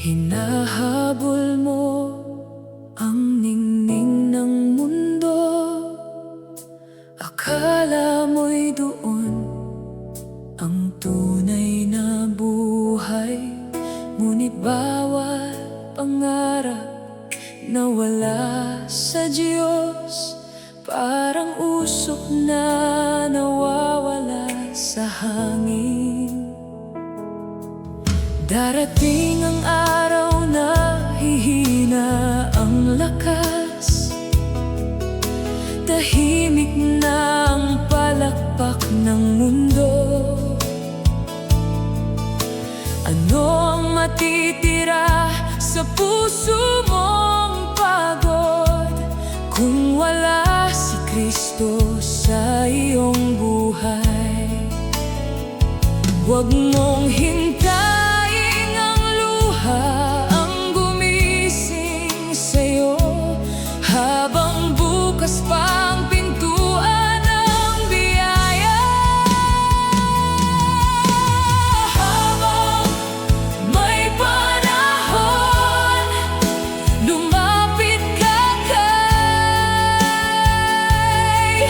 Hinahabol mo ang ningning ng mundo. Akala mo'y doon ang tunay na buhay, ngunit bawat pangarap na wala sa Diyos parang usok na nawawala sa hangin. Darating ang araw na hihina ang lakas, tahimik na ang palakpak ng mundo. Ano ang matitira sa puso mong pagod kung wala si Kristo sa iyong buhay? Huwag mong hintayin ang luha ang gumising sa'yo, habang bukas pa ang pintuan ng biyaya. Habang may panahon, lumapit ka kay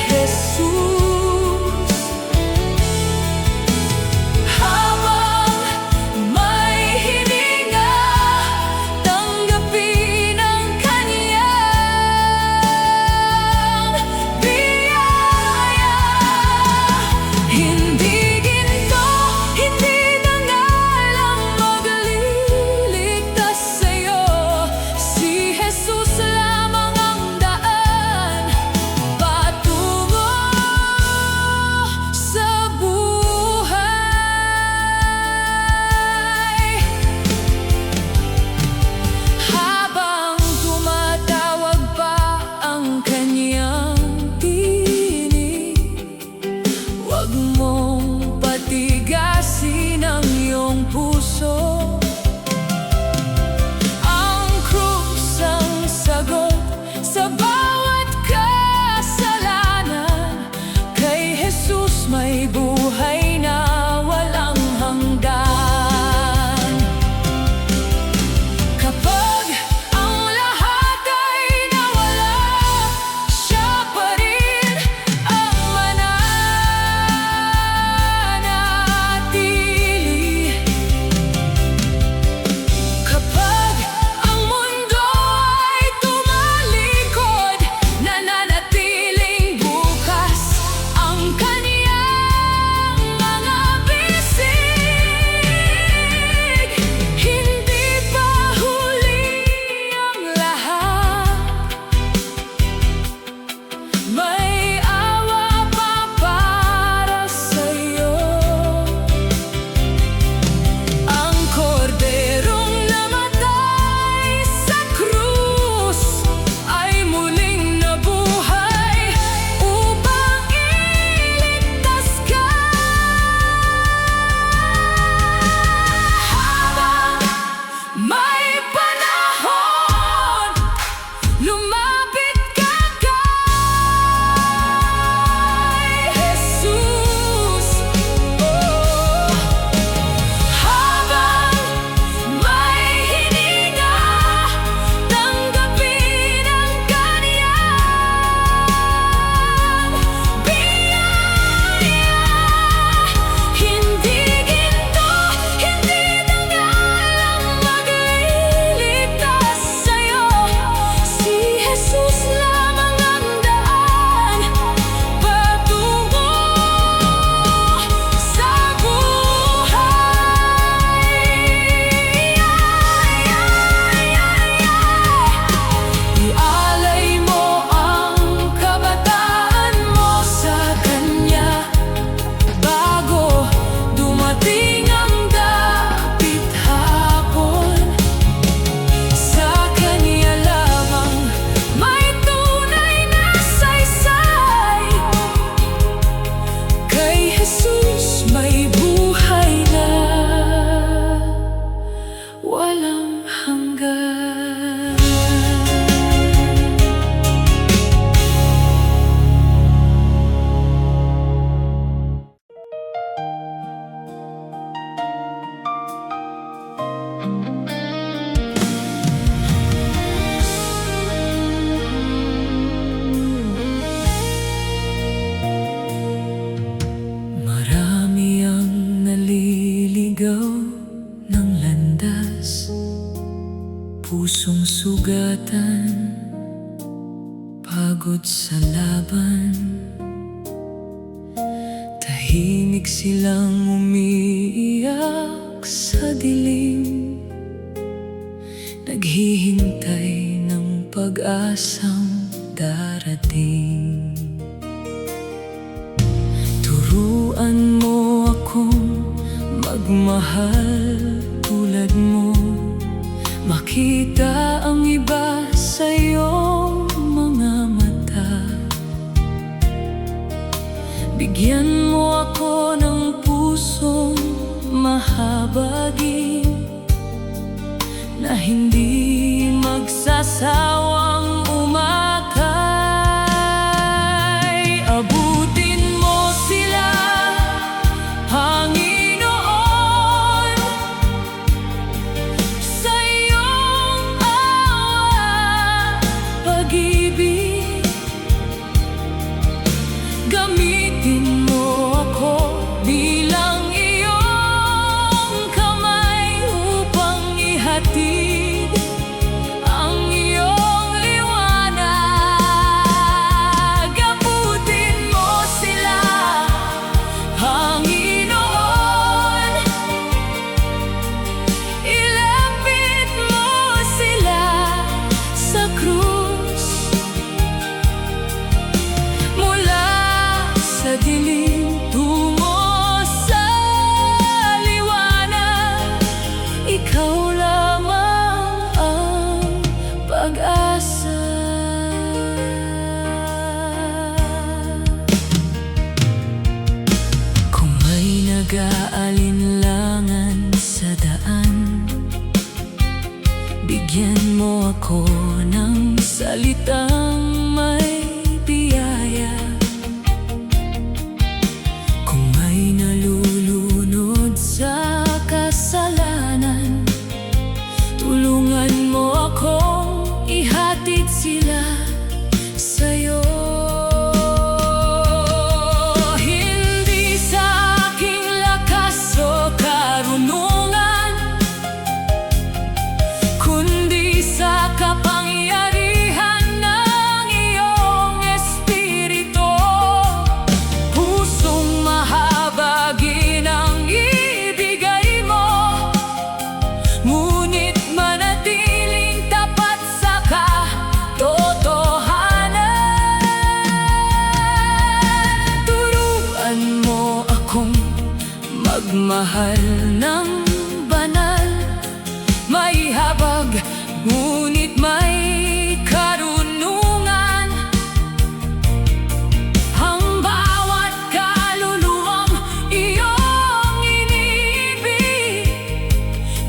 Jesus. Habang pusong sugatan, pagod sa laban. Tahimik silang umiiyak sa dilim, naghihintay ng pag-asang darating. Turuan mo akong magmahal tulad mo, makita ang iba sa iyong mga mata. Bigyan mo ako ng pusong mahabagin, na hindi magsasawang umakay. Abutin mo sila, Panginoon, sa iyong awa, pag-ibig. Gamitin mo ako bilang iyong kamay upang ihatid ang iyong liwanag. Abutin mo sila, Panginoon, ilapit mo sila sa krus. Mula sa dilim tungo sa liwanag, ikaw lamang ang pag-asa. Kung may nag-aalinlangan sa daan, bigyan mo ako ng salitang may biyaya. Kung may nalulunod sa kasalanan, tulungan mo akong ihatid sila sa'yo. Hindi sa aking lakas o karunungan, kundi sa kapangyarihan ng iyong Espiritu. Pusong mahabagin ang ibigay mo, ngunit manatiling tapat sa katotohanan. Turuan mo akong magmahal ng banal, may habag ngunit may karunungan. Ang bawat kaluluwang iyong iniibig,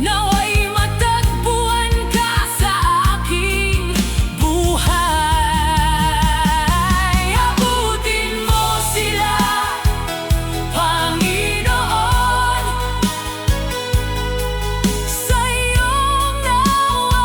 nawa'y matagpuan ka sa aking buhay. Abutin mo sila, Panginoon, sa iyong awa,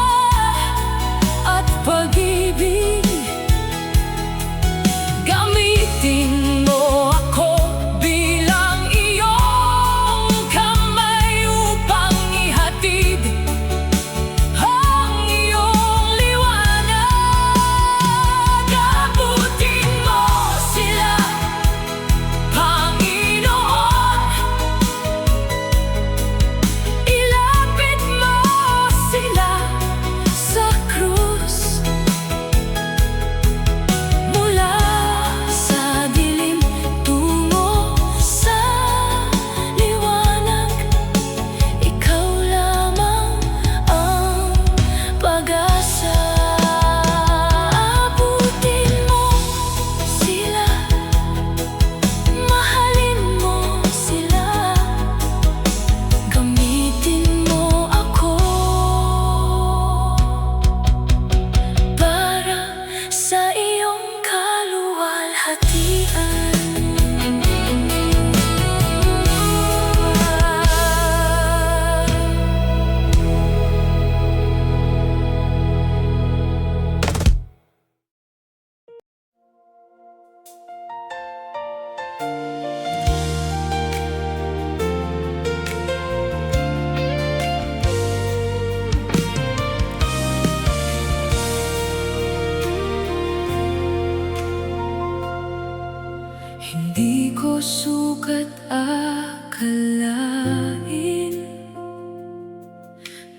sukat akalain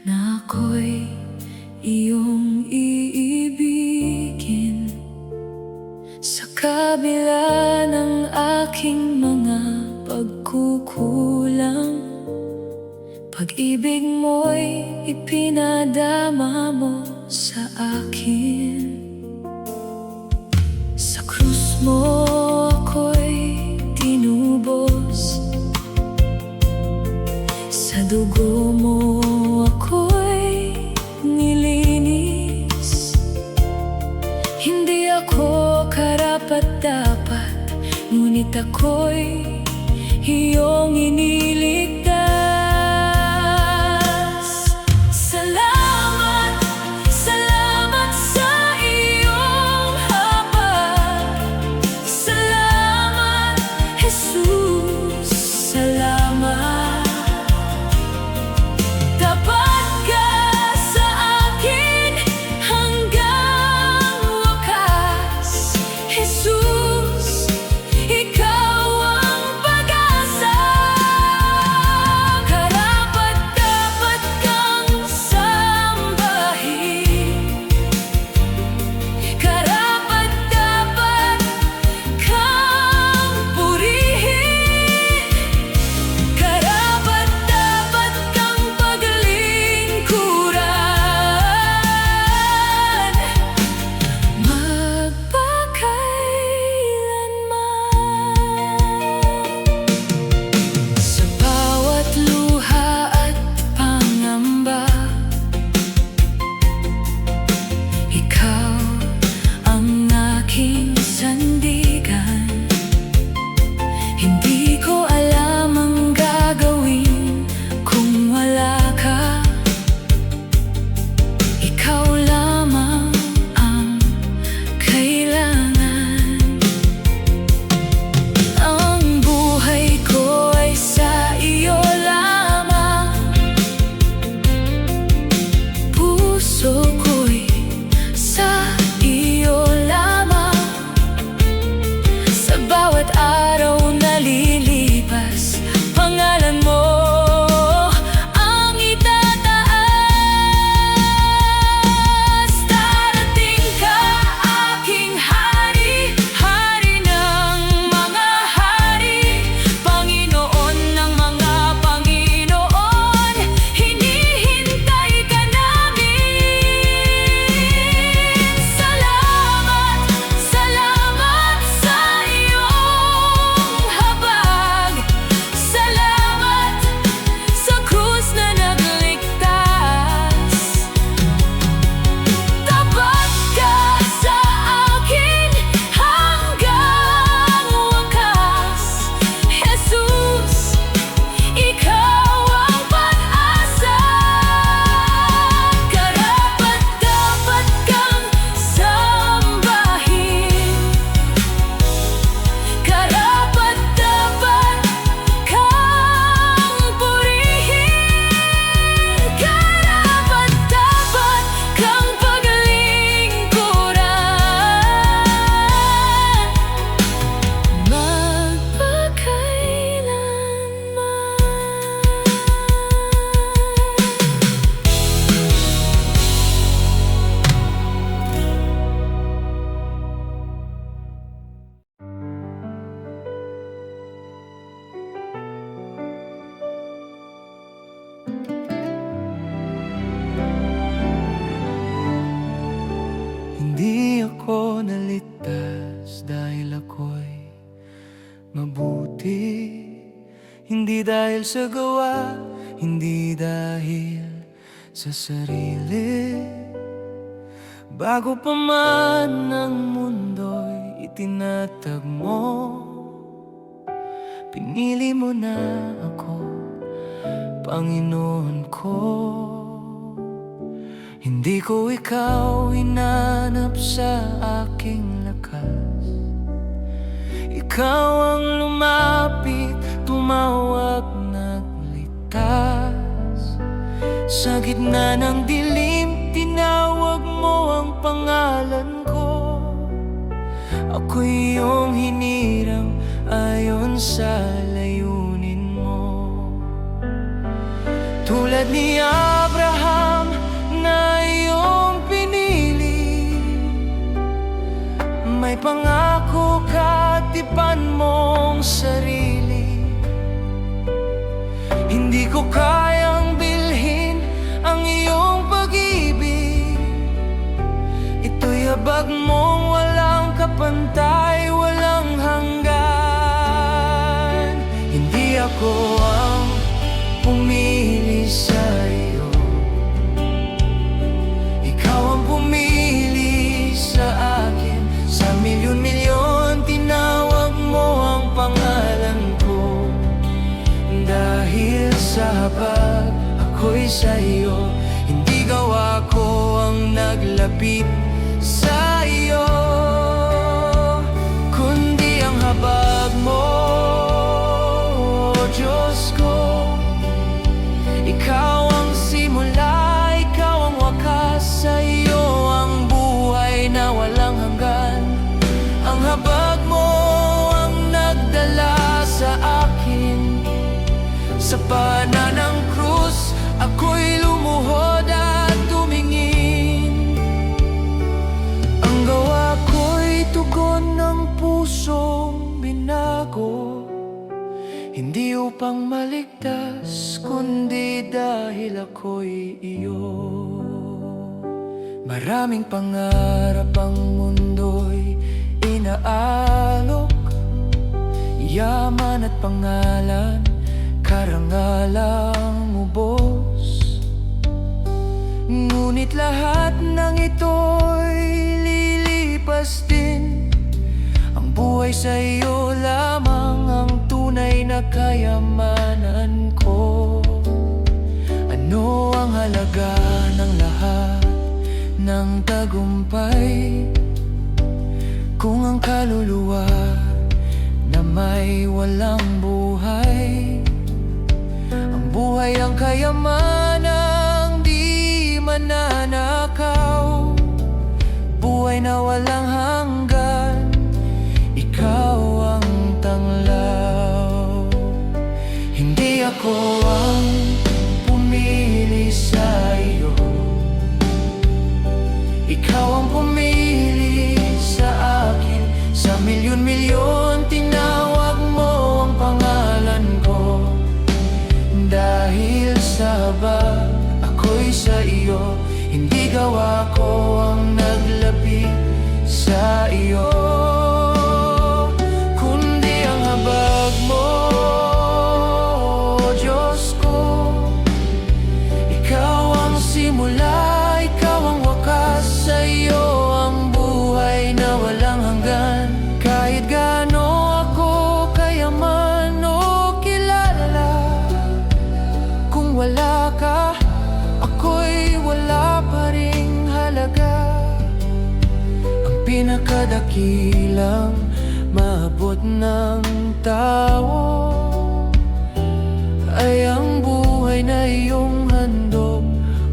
na ako'y iyong iibigin. Sa kabila ng aking mga pagkukulang, pag-ibig mo'y ipinadama mo sa akin. Sa krus mo ako'y tinubos, sa dugo mo ako'y nilinis. Hindi ako karapat-dapat, ngunit ako'y iyong iniligtas. Salamat, salamat sa iyong habag. Salamat, Jesus, salamat. Tapat ka sa akin hanggang wakas, Jesus, ikaw ang pag-asa. Karapat-dapat kang sambahin, karapat-dapat kang purihin, karapat-dapat kang paglingkuran magpakailanman. Sa bawat luha at pangamba, ikaw ang aking sandigan. Hindi ko alam ang gagawin kung wala ka. Ikaw lamang ang kailangan. Ang buhay ko ay sa iyo lamang. Puso ko'y sa iyo lamang. Sa bawat araw na lilipas, pangalan mo ang itataas. Darating ka, aking hari, hari ng mga hari, Panginoon ng mga Panginoon. Hinihintay ka namin. Salamat, salamat sa iyong habag. Salamat sa krus na nagligtas. Tapat ka sa akin hanggang wakas, Jesus, ikaw ang pag-asa. Karapat-dapat kang sambahin, karapat-dapat kang purihin, karapat-dapat kang paglingkuran Hindi ako naligtas dahil ako'y mabuti. Hindi dahil sa gawa, hindi dahil sa sarili. Bago pa man ang mundo'y itinatag mo, pinili mo na ako, Panginoon ko. Hindi ko ikaw hinanap sa aking lakas. Ikaw ang lumapit, tumawag, nagligtas. Sa gitna ng dilim, tinawag mo ang pangalan ko. Ako'y iyong hiniram ayon sa layunin mo. Tulad ni Abraham na iyong pinili, may pangako ka, tipan mong sarili. Hindi ko kayang bilhin ang iyong pag-ibig, ito'y habag mong walang kapantay, walang hanggan. Hindi ako ang pumili sa iyo, ikaw ang pumili sa akin. Sa milyon-milyon tinawag mo ang pangalan ko, dahil sa habag ako'y sa iyo. Hindi gawa ko ang naglapit sa iyo, kundi ang habag mo, Diyos ko. Ikaw ang simula, ikaw ang wakas, sa iyo ang buhay na walang hanggan. Ang habag mo ang nagdala sa akin, sa pana ng krus ako'y lumuhod at tumingin. Ang gawa ko'y tugon ng pusong binago, hindi upang maligtas, kundi dahil ako'y iyo. Maraming pangarap ang mundo'y inaalok, yaman at pangalan, karangalang ubos. Ngunit lahat ng ito'y lilipas din, ang buhay sa iyo lamang ang tunay na kayamanan ko. Ano ang halaga ng lahat ng tagumpay, kung ang kaluluwa na may walang buhay? Ang buhay ang kayamanang di mananakaw, buhay na walang hanggan, ikaw ang tanglaw. Hindi ako ang pumili sa iyo, ikaw ang pumili sa akin. Sa milyon-milyon tinawag mo ang pangalan ko, dahil sa habag ako'y sa iyo. Hindi gawa ko ang naglapit sa iyo, kundi ang habag mo, Diyos ko. Ikaw ang simula, ikaw ang wakas, sa iyo ang buhay na walang hanggan. Kahit gaano ako kayaman o kilala, kung wala ka, ako'y wala pa ring halaga. Ang pinakadakilang maabot ng tao ay ang buhay na iyong handog,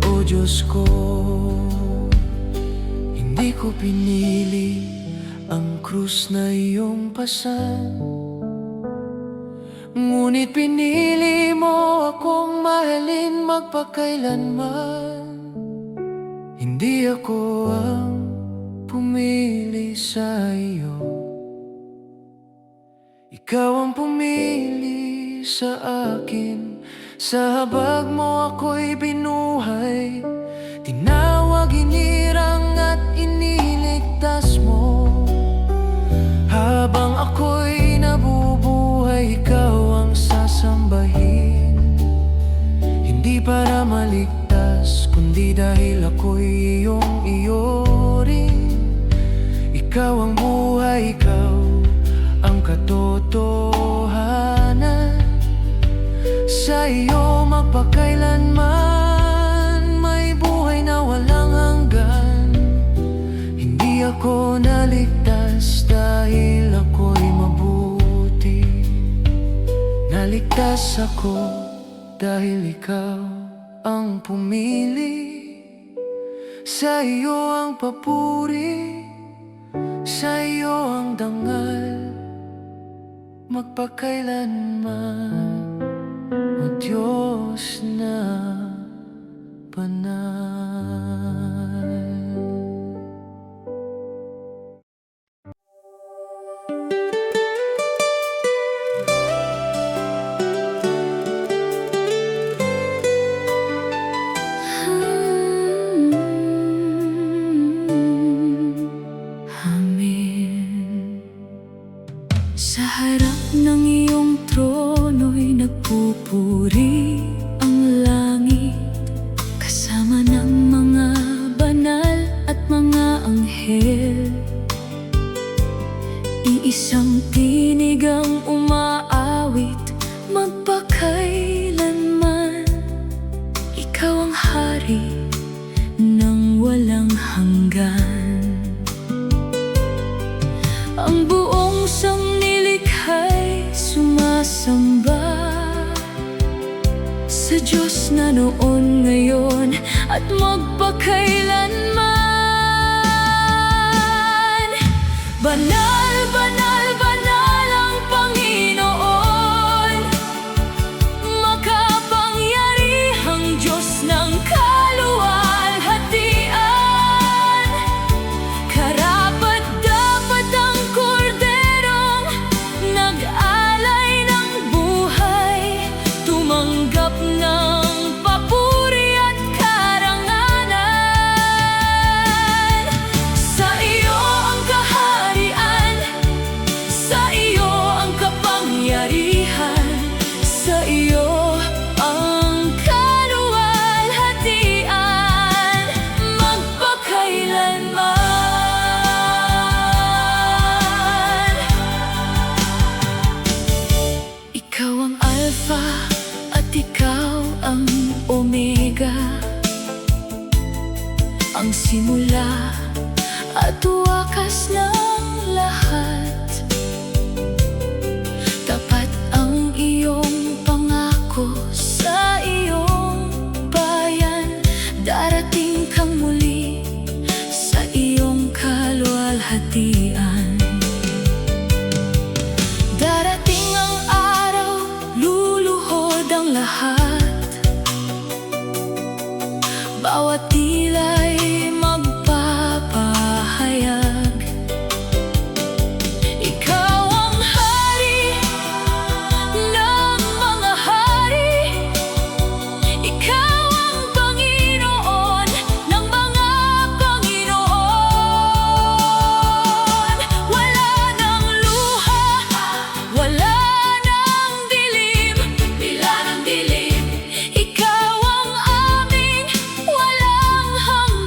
o Diyos ko. Hindi ko pinili ang krus na iyong pasan, ngunit pinili mo akong mahalin magpakailanman. Hindi ako ang pumili sa iyo, ikaw ang pumili sa akin. Sa habag mo ako'y binuhay, tinawag, inirang at iniligtas mo. Habang ako'y nabubuhay, ikaw ang sasambahin. Hindi para maligtas, kundi dahil ako'y iyo rin. Ikaw ang buhay, ikaw ang katotohanan. Sa iyo magpakailanman may buhay na walang hanggan. Hindi ako naligtas dahil ako'y mabuti, naligtas ako dahil ikaw ang pumili. Sa iyo ang papuri, sa iyo ang dangal, magpakailanman, O Diyos na banal. Amen. Sa harap ng iyong trono'y nagpupuri ang langit, kasama ng mga banal at mga anghel. Iisang tinig ang umaawit magpakailanman. Ikaw ang hari ng walang hanggan. Ang buong sanglilikha'y sumasamba sa Diyos na noon, ngayon at magpakailanman. Banal, banal, banal ang Panginoon, makapangyarihang Diyos ng kaluwalhatian. Karapat-dapat ang korderong nag-alay ng buhay, tumanggap ng papuri at karangalan. Sa iyo ang kaharian, sa iyo ang kapangyarihan, sa iyo ang kaluwalhatian, magpakailanman. Ikaw ang Alpha at ikaw ang Omega, ang simula at wakas ng lahat. Tapat ang iyong pangako sa iyong bayan, darating kang muli sa iyong kaluwalhatian. Darating ang araw, luluhod ang lahat, bawat tila'y magpapahayag. Ikaw ang hari ng mga hari, ikaw ang Panginoon ng mga Panginoon. Wala nang luha, wala nang dilim, tila ng dilim. Ikaw ang aming walang hanggan.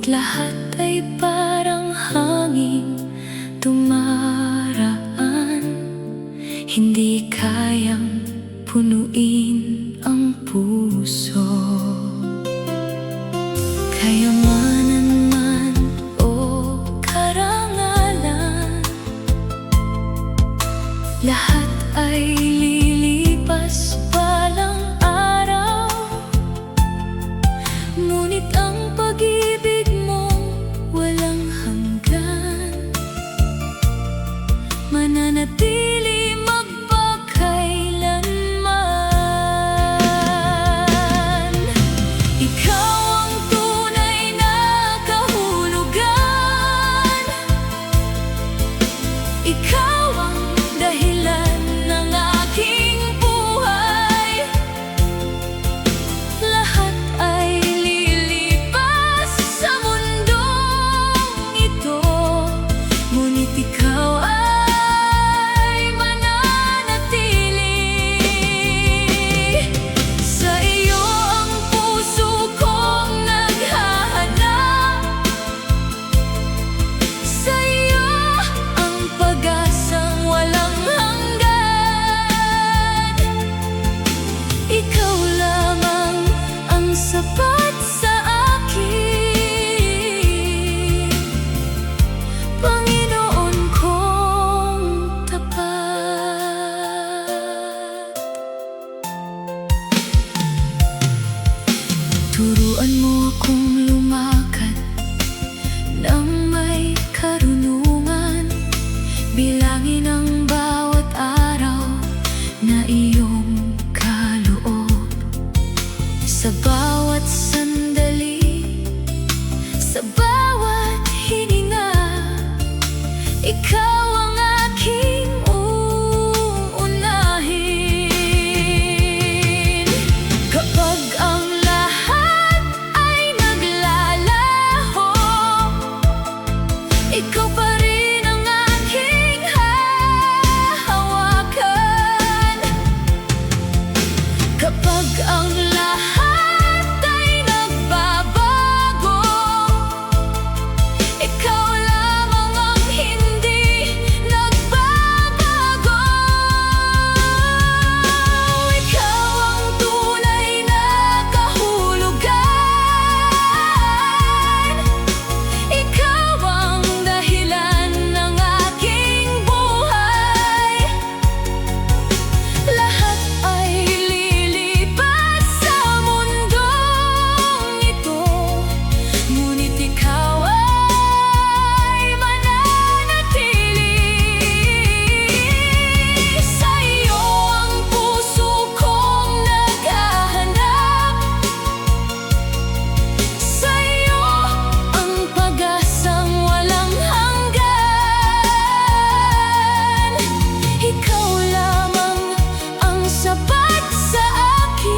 Ngunit lahat ay parang hangin tumaraan, hindi kayang punuin ang puso. Kayamanan man o karangalan, lahat ay lilipas balang araw. Ngunit ang pag-ibig mo walang hanggan, mananatili magpakailanman. Ikaw ang tunay na kahulugan, ikaw ang dahilan ng aking buhay. Lahat ay lilipas sa mundong ito, ngunit ikaw ay mananatili. Sa iyo ang puso kong naghahanap, sa iyo ang pag-asang walang hanggan. Ikaw lamang ang sapat sa akin, Panginoon kong tapat. Turuan mo akong lumakad ng may karunungan, bilangin ang bawat araw na iyong kaloob. Sa bawat sandali, sa bawat hininga, ikaw ang aking uunahin. Kapag ang lahat ay naglalaho, ikaw pa rin ang aking hahawakan. Kapag ang lahat ay nagbabago, ikaw lamang ang hindi nagbabago. Ikaw ang tunay na kahulugan, ikaw ang dahilan ng aking buhay. Lahat ay lilipas sa mundong ito, ngunit ikaw ay mananatili. Sa iyo ang puso kong naghahanap, sa iyo ang pag-asang walang hanggan. Ikaw lamang ang sapat sa akin,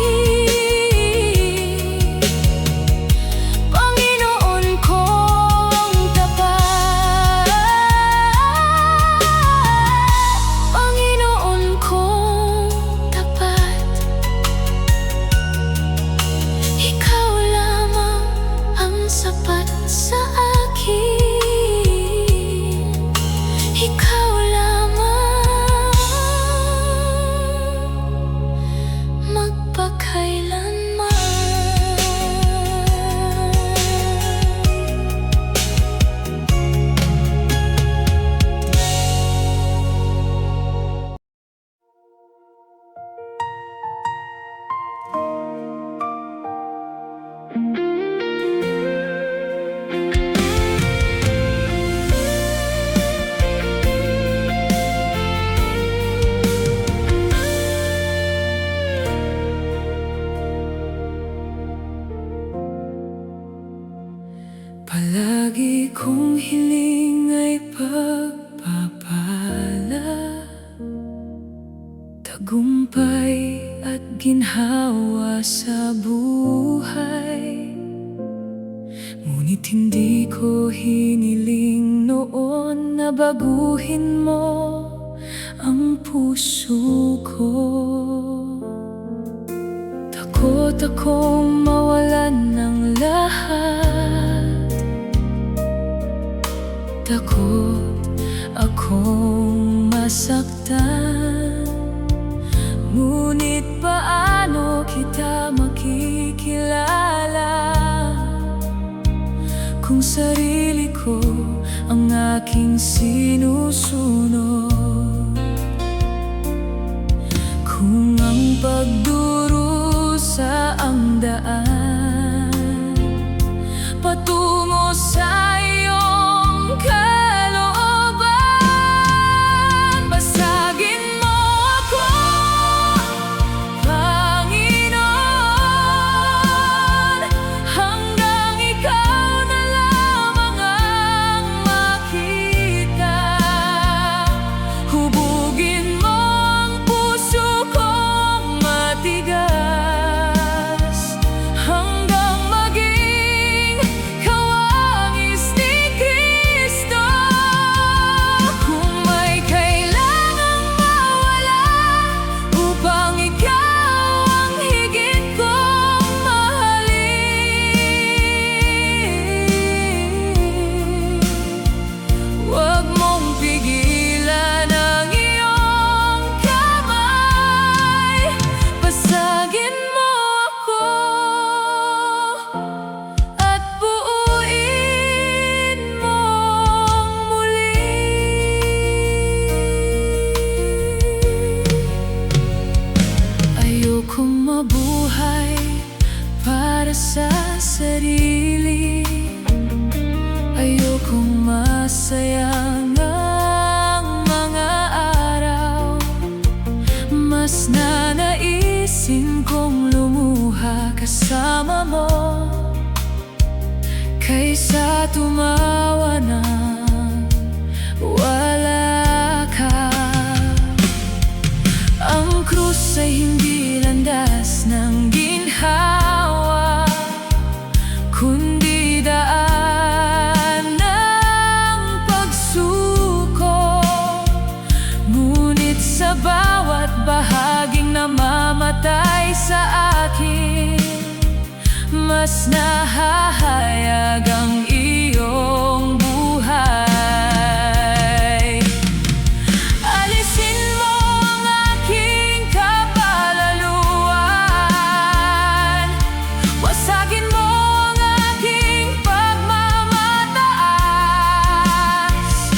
Panginoon kong tapat. Panginoon kong tapat, ikaw lamang ang sapat sa akin, ikaw lamang magpakailanman. Palagi kong hiling ay pagpapala, tagumpay at ginhawa sa buhay. Ngunit hindi ko hiniling noon na baguhin mo ang puso ko. Takot akong mawalan ng lahat, takot akong masaktan. Ngunit paano kita makikilala kung sarili ko ang aking sinusunod? Kung ang pagdurusa ang daan patungo sa iyong kalooban, basagin mo ako, Panginoon, hanggang ikaw na lamang ang makita. Hubugin mo ang puso kong matigas, hanggang maging kawangis ni Kristo. Kung may kailangang mawala upang ikaw ang higit kong mahalin, huwag mong pigilan ang iyong kamay. Basagin mo ako at buuin mong muli. Ayokong mabuhay para sa sarili. Ayokong masayang ang mga araw. Mas nanaisin kong lumuha kasama mo kaysa tumawa na wala ka. Ang krus ay hindi landas ng ginhawa, kundi daan ng pagsuko. Ngunit sa bawat bahaging namamatay sa akin, mas nahahayag ang iyong buhay. Alisin mo ang aking kapalaluan, wasagin mo ang aking pagmamataas.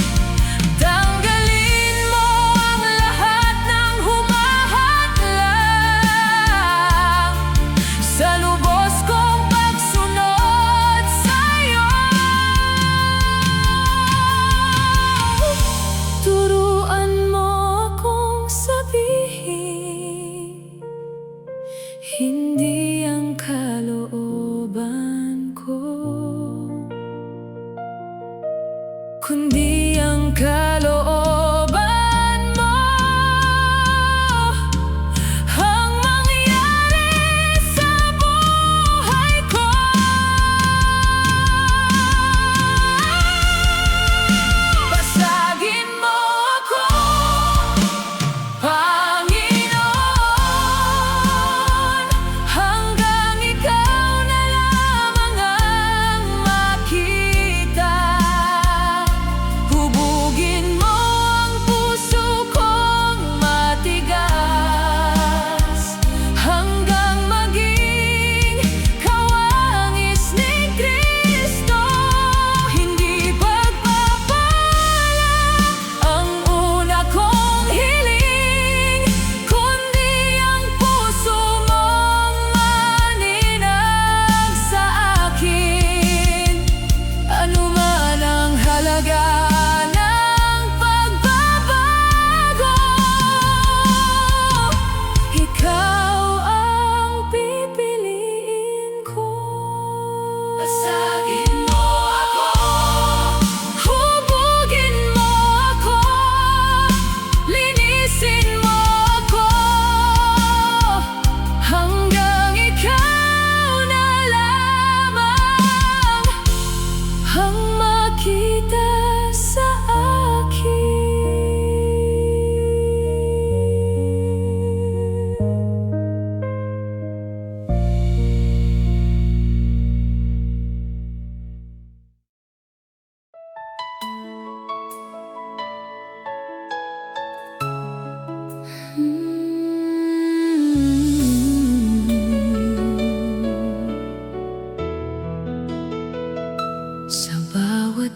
Tanggalin mo ang lahat ng humahadlang sa lubos kong pagsunod sa'yo.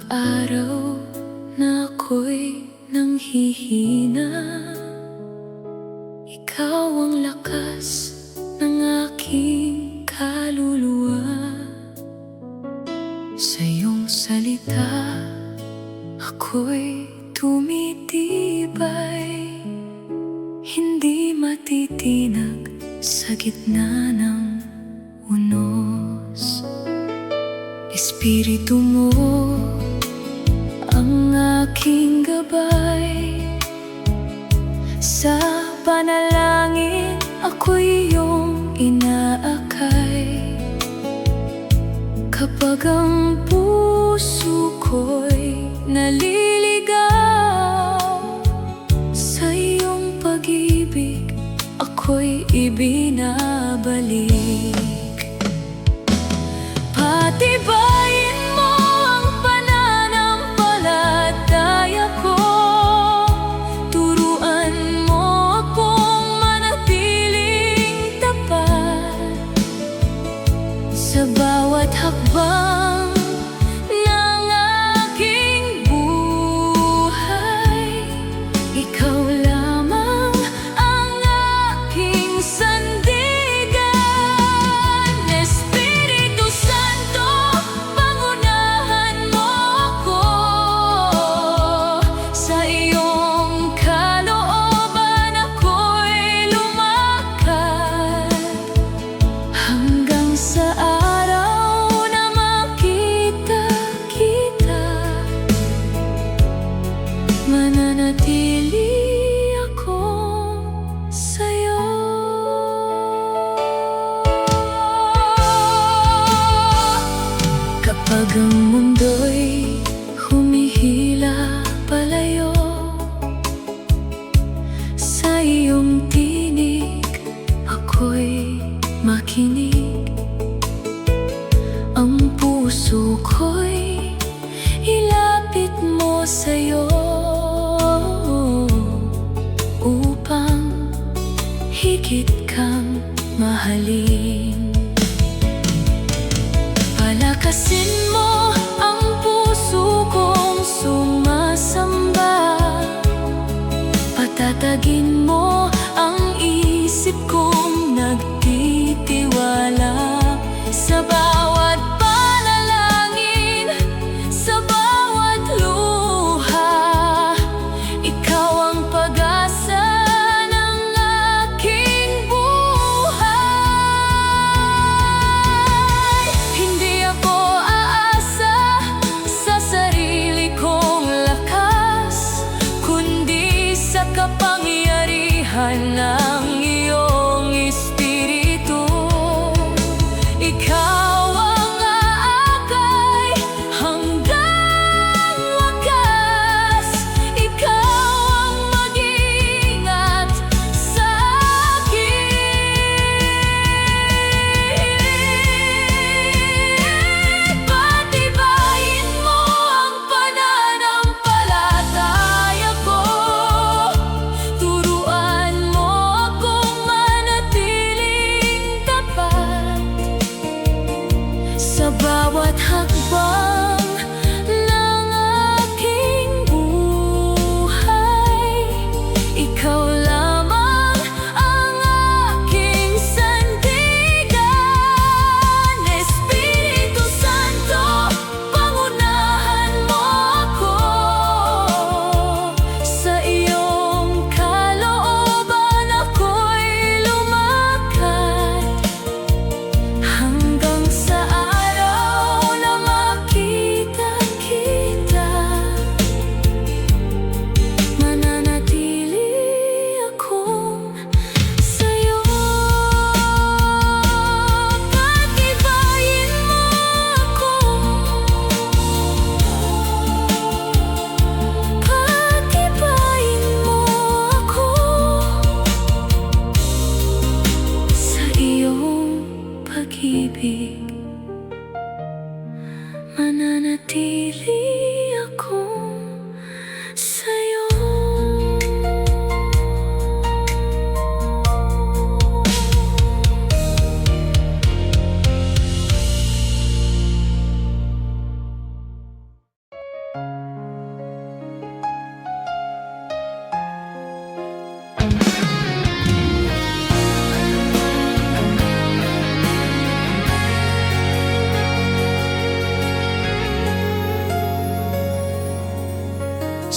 araw na ako'y nanghihina, ikaw ang lakas ng aking kaluluwa. Sa iyong salita, ako'y tumitibay, hindi matitinag sa gitna ng unos. Espiritu mo ang aking gabay, sa panalangin ako'y iyong inaakay. Kapag ang puso ko'y naliligaw sa iyong pag-ibig, ako'y ibinabalik. Patibayin mo ang pananampalataya ko, turuan mo akong manatiling tapat sa bawat hakbang ng aking buhay. Ikaw lamang ang aking sandigan. Espiritu Santo, pangunahan mo ako, sa iyong kalooban ako'y lumakad, hanggang sa araw na makita kita. Mananatili ako sa'yo. Kapag ang mundo'y humihila palayo, sa iyong tinig ako'y makinig. Ang puso ko'y ilapit mo sa'yo, upang higit kang mahalin. Palakasin mo ang puso kong sumasamba, patatagin mo ang isip kong nagtitiwala. Sa bawat panalangin, sa bawat luha, ikaw ang pag-asa ng aking buhay. Hindi ako aasa sa sarili kong lakas, kundi sa kapangyarihan ng iyong Espiritu. Ikaw ang aakay hanggang wakas, ikaw ang mag-iingat sa akin. Patibayin mo ang pananampalataya ko, turuan mo akong manatiling tapat sa bawat hakbang ng aking buhay. Ikaw lamang ang aking sandigan. Espiritu Santo, pangunahan mo ako, sa iyong kalooban ako'y lumakad, hanggang sa araw na makita kita. Mananatili akong sa'yo. Patibayin mo ako, patibayin mo ako, sa iyong pag-ibig. Mananatili akong sa'yo.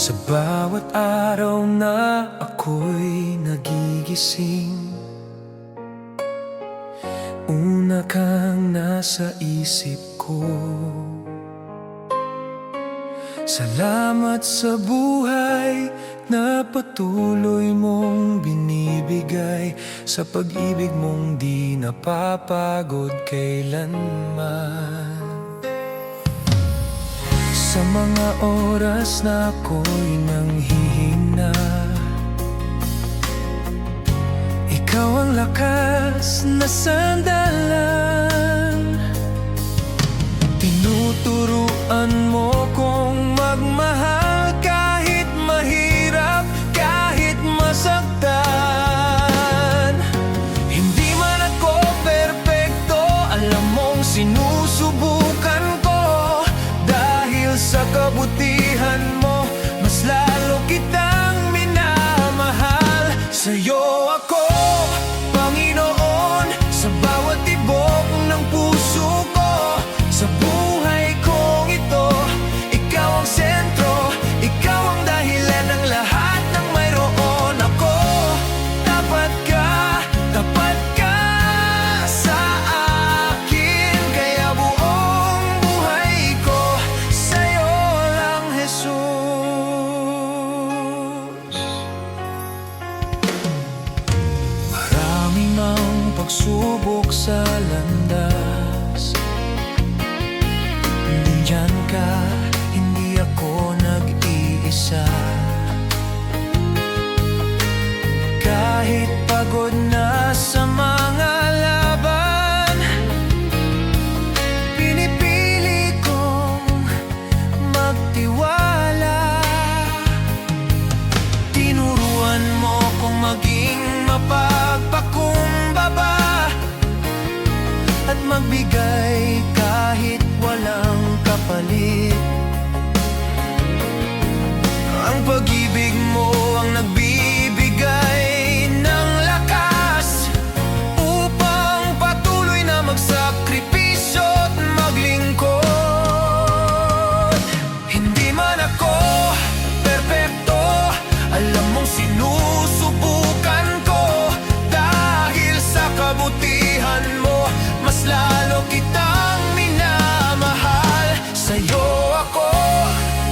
Sa bawat araw na ako'y nagigising, una kang nasa isip ko. Salamat sa buhay na patuloy mong binibigay, sa pag-ibig mong di napapagod kailanman. Sa mga oras na ako'y nanghihina, ikaw ang lakas na sandalan. Tinuturuan mo kong magmahal kahit mahirap, kahit masaktan. Hindi man ako perpekto, alam mong sinusubukan ko. Dahil sa kabutihan mo, mas lalo kitang minamahal. Sa'yo ako, Panginoon, sa bawat tibok ng puso ko. Sa buhay kong ito, ikaw ang sentro, ikaw ang dahilan ng lahat ng mayroon ako. Tapat ka sa akin, kaya buong buhay ko sa'yo lang, Jesus. Marami mang pagsubok sa landas, nandyan ka, hindi ako nag-iisa. Kahit pagod na sa mga laban, pinipili kong magtiwala. Tinuruan mo kong maging mapagpakumbaba at magbigay kahit walang kapalit. Ang pag-ibig mo ang nagbibigay ng lakas upang patuloy na magsakripisyo at maglingkod. Hindi man ako perpekto, alam mong sinusubukan ko. Dahil sa kabutihan mo, mas lalo kitang minamahal. Sa'yo ako,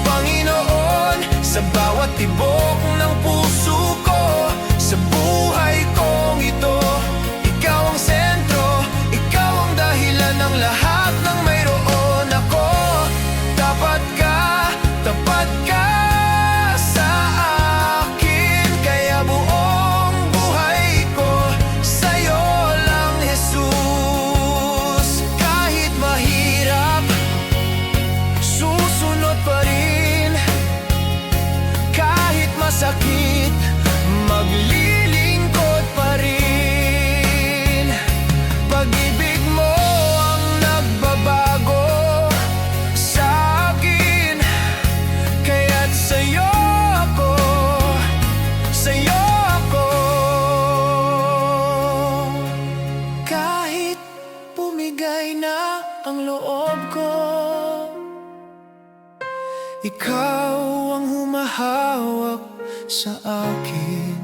Panginoon, sa bawat tibok ng puso ko. Sa buhay kong ito, ikaw ang sentro, ikaw ang dahilan ng lahat ng mayroon ako. Tapat ka sa akin, kaya buong buhay ko sa'yo lang, Jesus. Kahit mahirap, susunod pa rin. Kahit masakit, maglilingkod pa rin. Pag-ibig mo ang nagbabago sa akin, kaya't sa'yo ako, sa'yo ako. Kahit bumigay na ang loob ko, ikaw ang humahawak sa akin.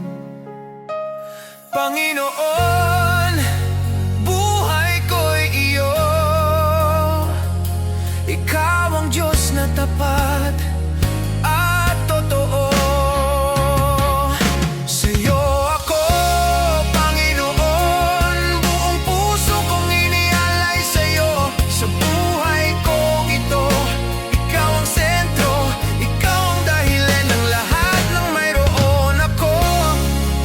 Panginoon, buhay ko'y iyo. Ikaw ang Diyos na tapat at totoo. Sa'yo ako, Panginoon, buong puso kong inialay sa'yo. Sa buhay kong ito, ikaw ang sentro, ikaw ang dahilan ng lahat ng mayroon ako.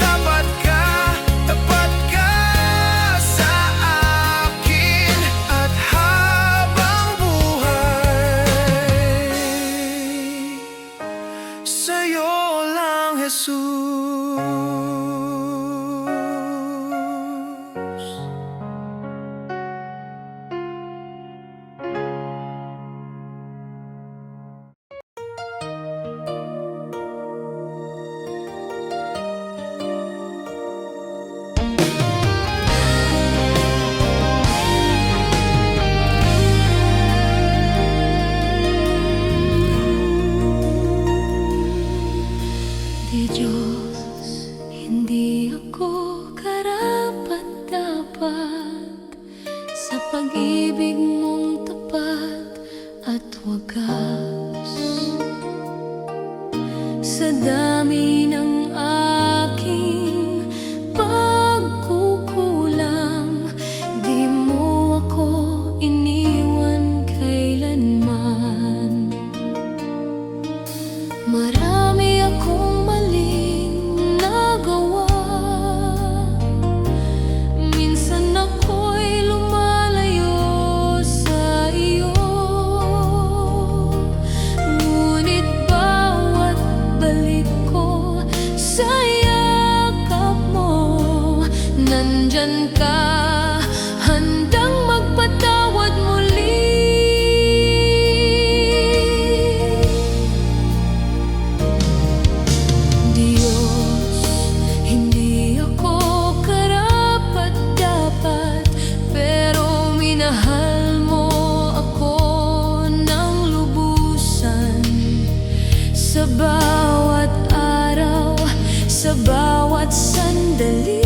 Tapat ka sa pag-ibig mong tapat at wagas. Sa dami ng aking pagkukulang, di mo ako iniwan kailanman. Marami akong maling nagawa, minsan ako'y lumalayo sa iyo. Ngunit bawat balik ko sa yakap mo, nandyan ka, handang magpatawad muli. Diyos, hindi ako karapat-dapat, pero minahal mo ako ng lubusan. Sa bawat araw, sa bawat sandali,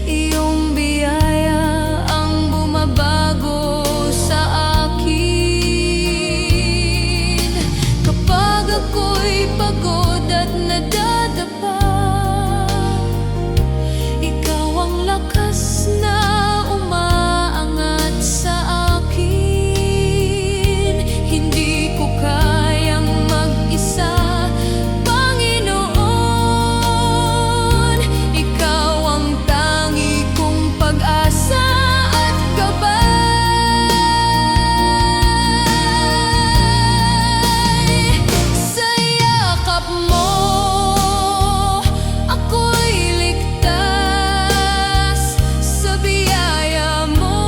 iyong biyaya ang bumabago sa akin. Kapag ako'y pagod at nadadapa, ikaw ang lakas na umaangat sa akin. Hindi ko kayang mag-isa, Panginoon. Ikaw ang tangi kong pag-asa at gabay. Sa yakap mo, ako'y ligtas. Sa biyaya mo,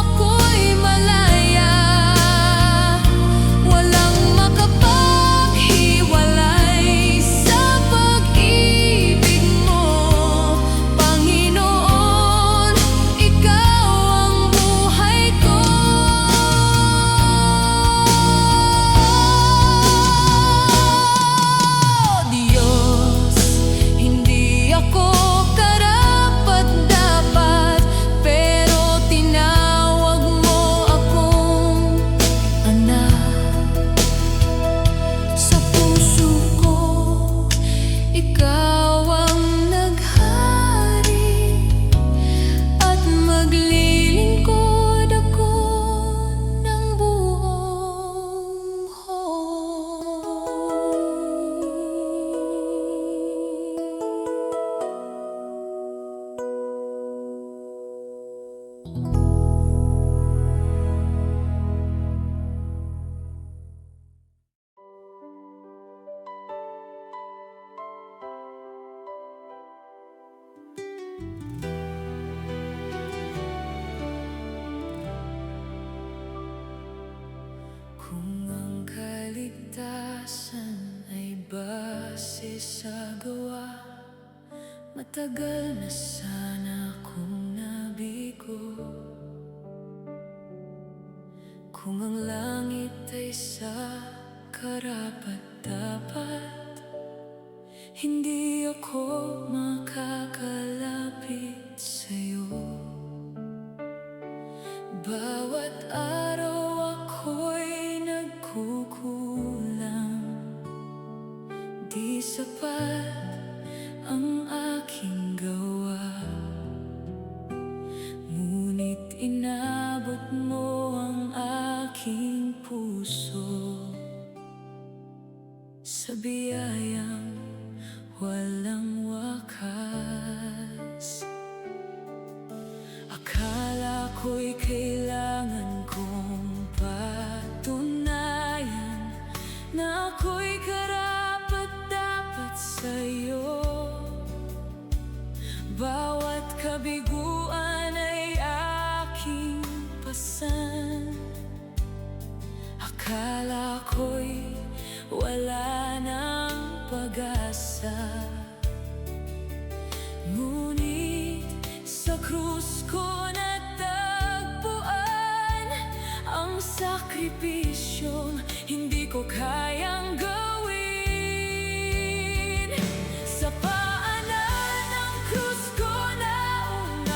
ako'y malaya. Walang makapaghiwalay sa pag-ibig mo, Panginoon. Ikaw ang buhay ko. Diyos, hindi ako karapat-dapat, pero tinawag mo akong anak. Sa puso ko, ikaw ang naghari, at maglilingkod ako ng buong Kung ang kaligtasan ay base sa gawa, matagal na sana kung nabigo. Kung ang langit ay sa karapat-dapat, hindi ako makakalapit sa'yo. Bawat araw ako'y nagkukulang, di sapat ang aking gawa. Ngunit inabot mo ang aking puso sa biyayang walang wakas. Akala ko'y kailangan kong patunayan na ako'y karapat-dapat sa'yo. Bawat kabiguan ay aking pasan. Akala ko'y wala nang pag-asa. Ngunit sa krus ko natagpuan ang sakripisyong hindi ko kayang gawin. Sa paanan ng krus ko naunawaan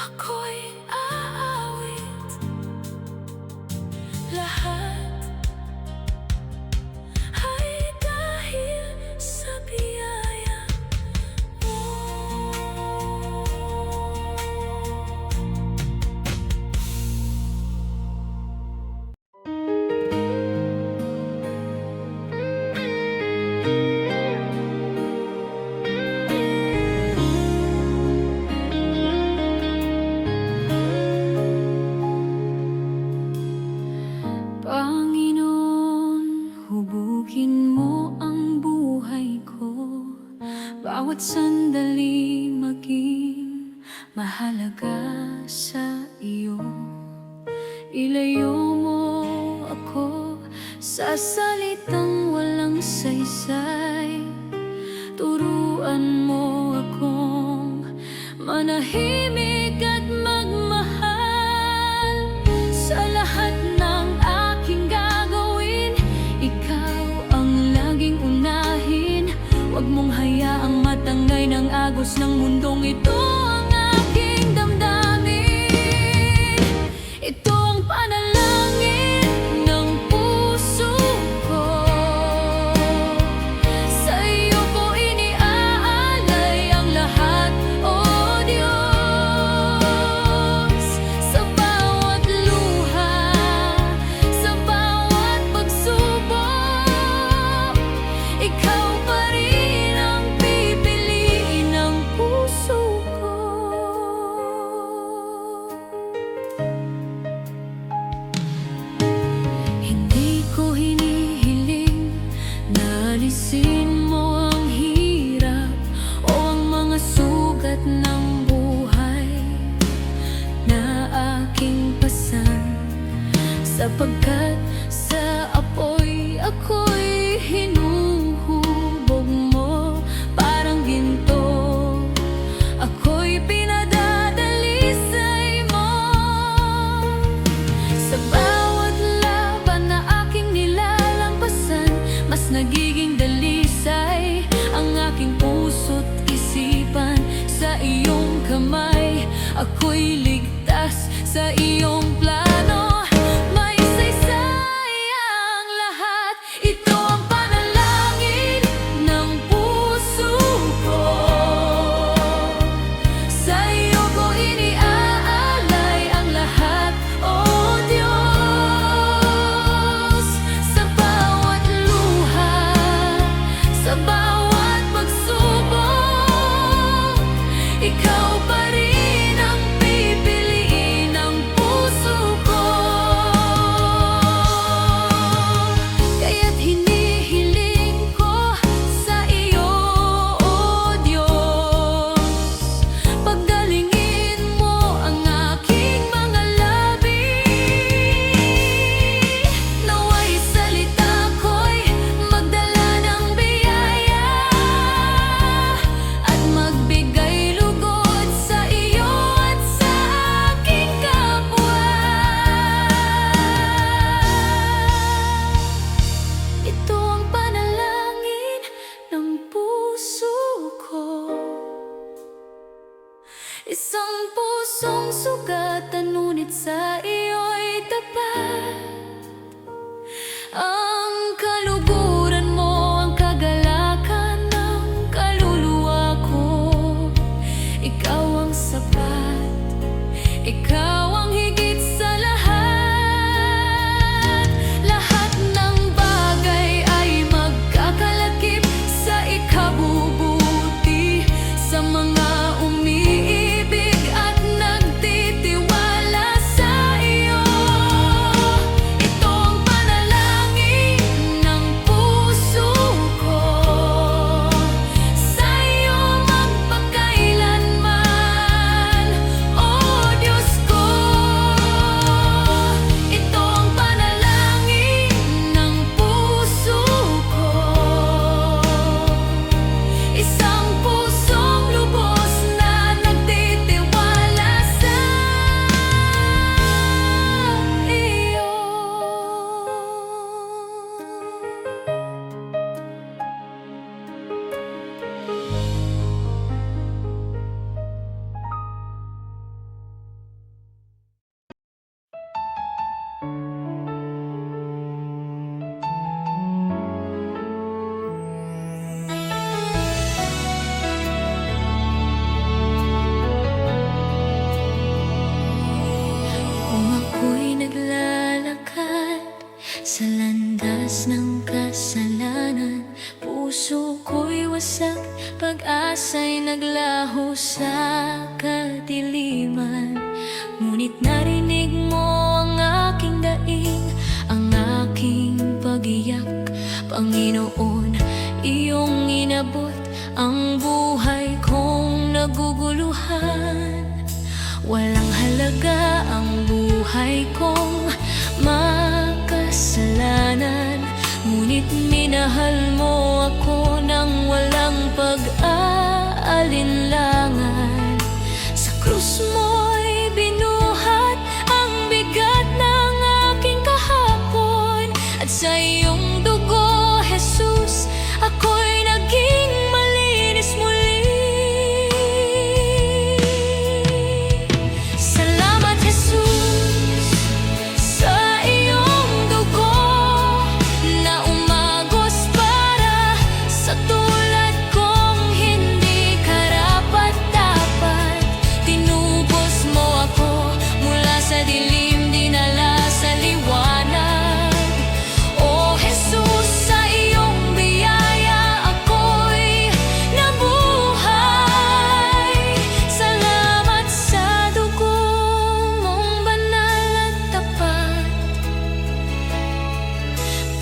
ako'y aawit. Lahat ay dahil sa biyaya mo. Panginoon, hubugin mo ang buhay ko. Bawat sandali maging mahalaga sa iyo. Ilayo mo ako sa salitang walang saysay. Turuan mo akong manahimik at magmahal. Sa lahat ng aking gagawin, ikaw ang laging unahin. Huwag mong hayaang matangay ng agos ng mundong ito ang aking damdamin. Ito ang panalangin ng puso ko. Sa iyo ko iniaalay ang lahat, O Diyos. Sa bawat luha, sa bawat pagsubok, ikaw pa rin ang pipiliin ng puso ko. Hindi ko hinihiling na alisin mo ang hirap o ang mga sugat ng buhay na aking pasan, sapagkat sa apoy ako'y hinuhubog mo parang ginto. Ako'y pinadadalisay mo. Sa bawat laban na aking nilalampasan, mas nagiging dalisay ang aking puso't isipan. Sa iyong kamay, ako'y ligtas sa iyong plano. May saysay ang lahat. Ito ang panalangin ng puso ko. Sa iyo ko iniaalay ang lahat, O Diyos. Sa bawat luha, sa bawat pagsubok, ikaw pa rin ang pipiliin ng puso ko. Kaya't hinihiling ko sa iyo, O Diyos, paggalingin mo ang aking mga labi. Nawa'y salita ko'y magdala ng biyaya at magbigay lugod sa iyo at sa aking kapwa. Ito ang panalangin ng puso ko. Isang pusong sugatan, ngunit sa iyo'y tapat. Ang kaluguran mo, ang kagalakan ng kaluluwa ko. Ikaw ang sapat, ikaw ang higit sa lahat. Lahat ng bagay ay magkakalakip sa ikabubuti sa mga umiibig at nagtitiwala sa iyo. Ito ang panalangin ng puso ko. Sa iyo magpakailanman, O Diyos ko. lakad sa landas ng kasalanan. Puso ko'y wasak, pag-asa'y naglaho sa kadiliman. Ngunit narinig mo ang aking daing, ang aking pag-iyak. Panginoon, iyong inabot ang buhay kong naguguluhan. Walang halaga ang buhay kong makasalanan, ngunit minahal mo ako nang walang pag-aalinlangan. Sa krus mo'y binuhat ang bigat ng aking kahapon, at sa iyong dugo, Jesus, ako'y naging malinis muli. Salamat, Jesus, sa iyong dugo na umagos para sa tulad kong hindi karapat-dapat. Tinubos mo ako mula sa dilim, dinala sa liwanag. O Jesus, sa iyong biyaya ako'y nabuhay. Salamat sa dugo mong banal at tapat,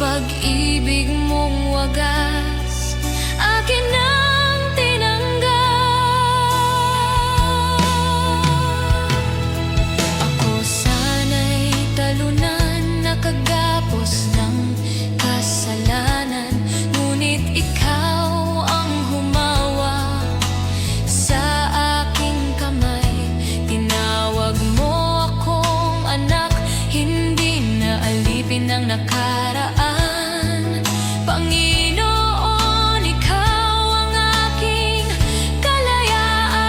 pag-ibig mong wagas, akin ang tinanggap. Ako sana'y talunan, nakagapos ng kasalanan, ngunit ikaw ang humawa sa aking kamay. Tinawag mo akong anak, hindi na alipin ng nakaraan. Panginoon, ikaw ang aking kalayaan.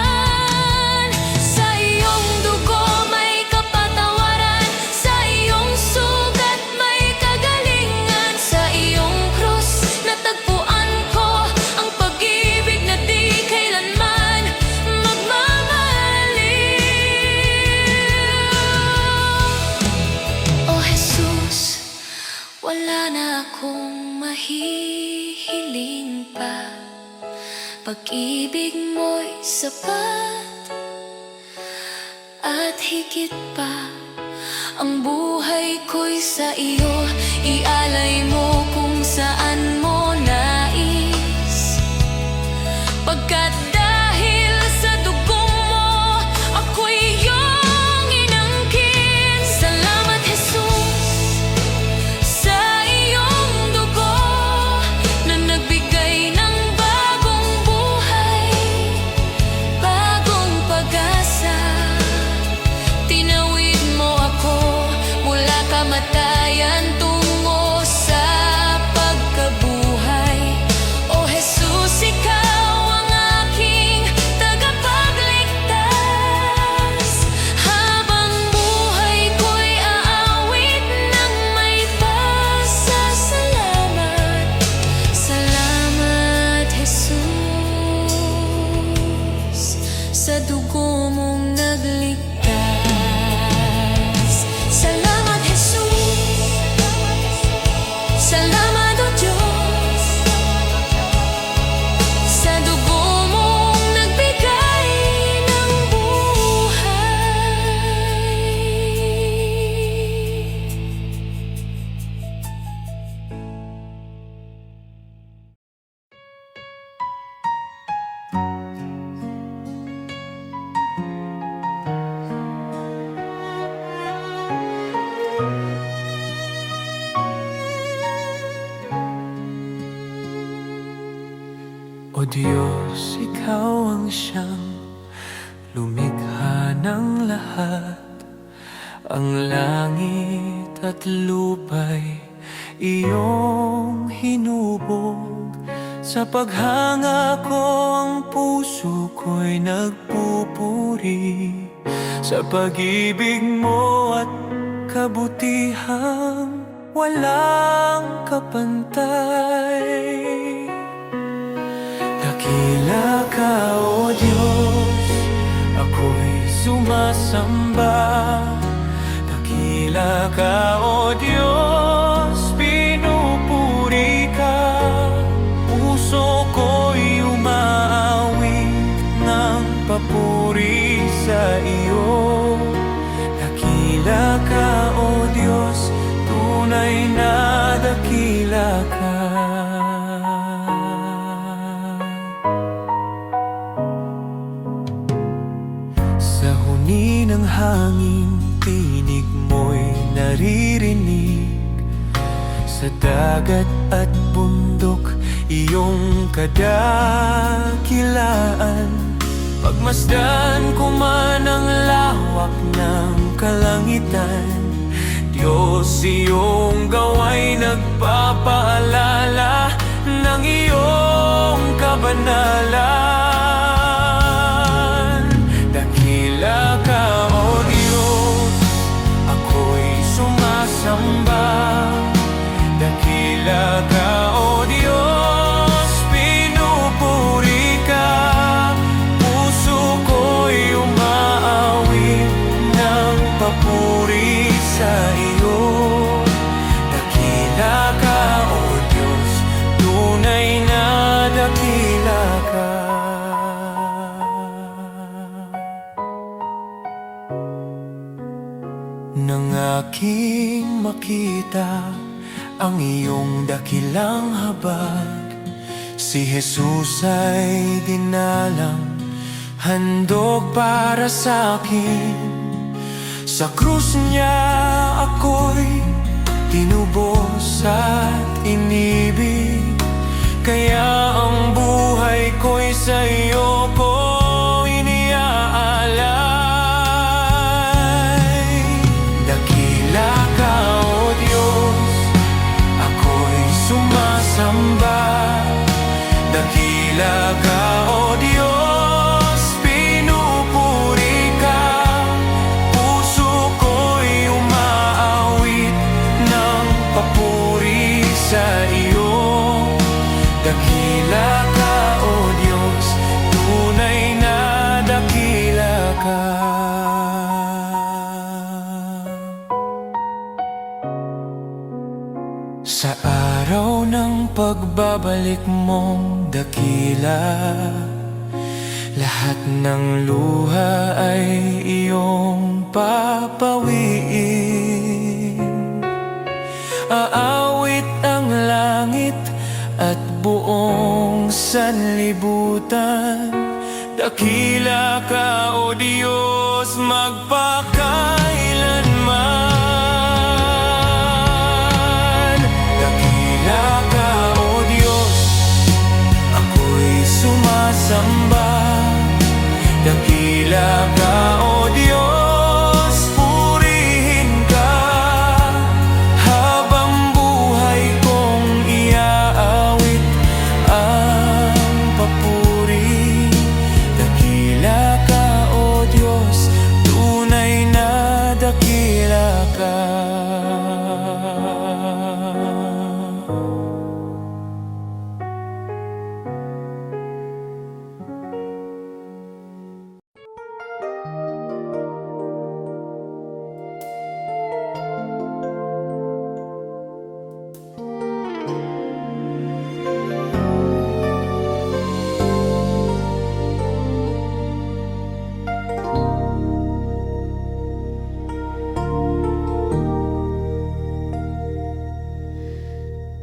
Sa iyong dugo may kapatawaran, sa iyong sugat may kagalingan. Sa iyong krus natagpuan ko ang pag-ibig na di kailanman magmamaliw. O Jesus, wala na akong mahihiling pa, pag-ibig mo'y sapat at higit pa. Ang buhay ko'y sa iyo, ialay mo kung saan mo nais. Pagkat dahil sa dugong mo, ako'y iyong inangkin. Salamat, Jesus, sa iyong dugo na nagbigay ng bagong buhay, bagong pag-asa. Tinawid mo ako mula kamatayan tungo sa pagkabuhay. O Jesus, ikaw ang aking tagapagligtas. Habang buhay ko'y aawit ng may pasasalamat. Salamat, Jesus, sa dugo mong nagligtas. Salamat, Jesus, salamat, O Diyos, sa dugo mong nagbigay ng buhay. O Diyos, ikaw ang siyang lumikha ng lahat. Ang langit at lupa'y iyong hinubog. Sa paghanga ko ang puso ko'y nagpupuri sa pag-ibig mo at kabutihang walang kapantay. Dakila ka, O Diyos, ako'y sumasamba. Dakila ka, O Diyos, pinupuri ka. Puso ko'y umaawit ng papuri sa iyo. Dakila ka, O Diyos, tunay na dakila ka. Sa huni ng hangin, tinig mo'y naririnig. Sa dagat at bundok, iyong kadakilaan. Pagmasdan ko man ang lawak ng kalangitan, Diyos, iyong gawa'y nagpapaalala ng iyong kabanalan. Dakila ka, O Diyos, ako'y sumasamba. Dakila ka, O Diyos, pinupuri ka. Puso ko'y umaawit ng papuri sa iyo. Dakila ka, O Diyos, tunay na dakila ka. Nang aking makita ang iyong dakilang habag, si Jesus ay dinalang, handog para sa akin. Sa krus niya ako'y tinubos at inibig, kaya ang buhay ko'y sa iyo ko iniaalay. Dakila ka, O Diyos, ako'y sumasamba. Dakila ka, O Diyos, pinupuri ka. Puso ko'y umaawit ng papuri sa iyo. Dakila ka, O Diyos, tunay na dakila ka. Sa araw ng pagbabalik mong dakila, lahat ng luha ay iyong papawiin. Aawit ang langit at buong sanlibutan. Dakila ka, O Diyos, magpakailanman. Dakila ka, O Diyos, ako'y sumasamba. Dakila ka, O Diyos, purihin ka. Habang buhay kong iaawit ang papuri. Dakila ka, O Diyos, tunay na dakila ka.